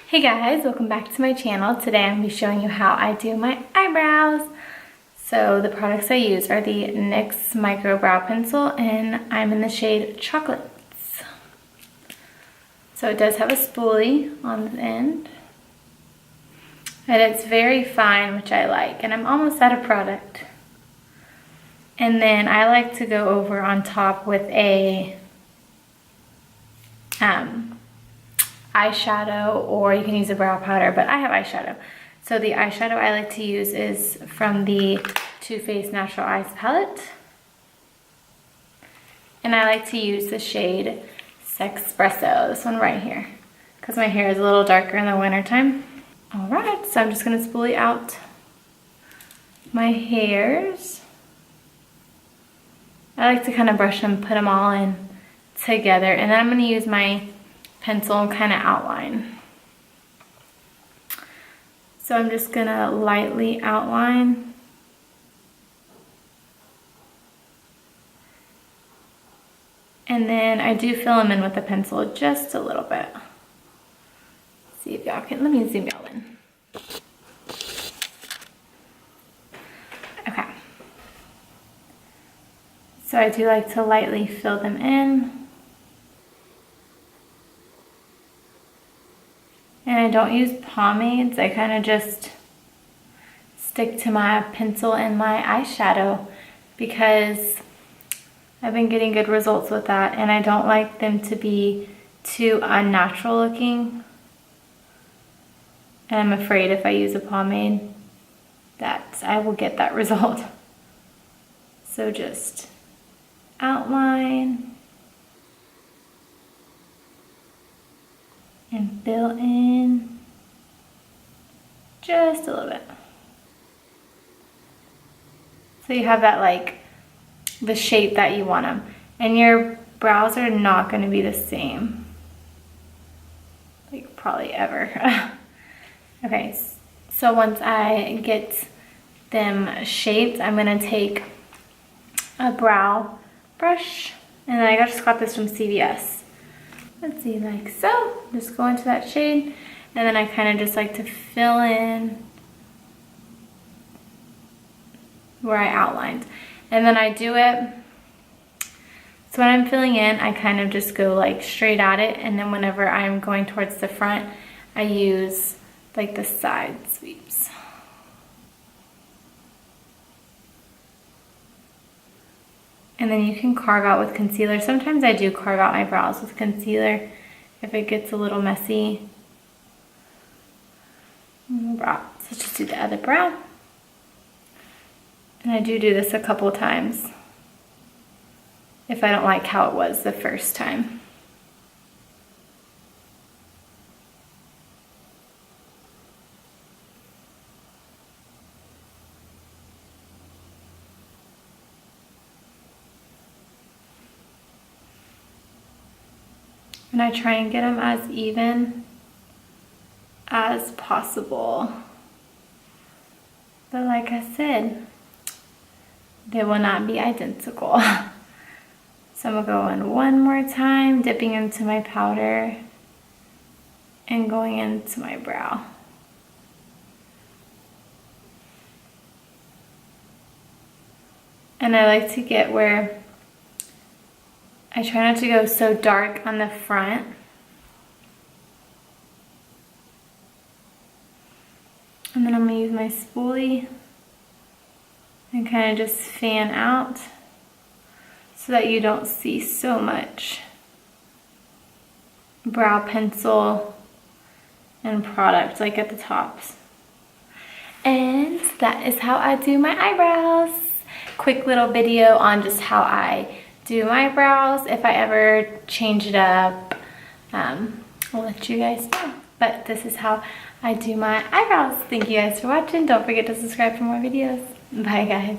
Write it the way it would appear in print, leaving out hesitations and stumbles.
Hey guys, welcome back to my channel. Today I'm going to be showing you how I do my eyebrows. So the products I use are the NYX Micro Brow Pencil and I'm in the shade Chocolates. So it does have a spoolie on the end. And it's very fine, which I like. And I'm almost out of product. And then I like to go over on top with a eyeshadow, or you can use a brow powder, but I have eyeshadow. So the eyeshadow I like to use is from the Too Faced Natural Eyes palette. And I like to use the shade Sexspresso, this one right here, because my hair is a little darker in the winter time. Alright, so I'm just going to spoolie out my hairs. I like to kind of brush them, put them all in together, and then I'm going to use my pencil and kind of outline. So I'm just going to lightly outline. And then I do fill them in with the pencil just a little bit. See if y'all can, let me zoom y'all in. Okay. So I do like to lightly fill them in. And I don't use pomades, I kind of just stick to my pencil and my eyeshadow because I've been getting good results with that, and I don't like them to be too unnatural looking. And I'm afraid if I use a pomade that I will get that result. So just outline and fill in just a little bit. So you have that, like, the shape that you want them. And your brows are not going to be the same, like, probably ever. Okay, so once I get them shaped, I'm going to take a brow brush, and then I just got this from CVS. Let's see, like so. Just go into that shade, and then I kind of just like to fill in where I outlined. And then I do it, so when I'm filling in, I kind of just go like straight at it, and then whenever I'm going towards the front, I use like the side sweeps. And then you can carve out with concealer. Sometimes I do carve out my brows with concealer if it gets a little messy. Brow. So let's just do the other brow. And I do this a couple times if I don't like how it was the first time. And I try and get them as even as possible. But like I said, they will not be identical. So I'm gonna go in one more time, dipping into my powder and going into my brow. And I like to get where I try not to go so dark on the front. And then I'm going to use my spoolie and kind of just fan out so that you don't see so much brow pencil and product like at the tops. And that is how I do my eyebrows. Quick little video on just how I do my brows. If I ever change it up, I'll let you guys know. But this is how I do my eyebrows. Thank you guys for watching. Don't forget to subscribe for more videos. Bye guys.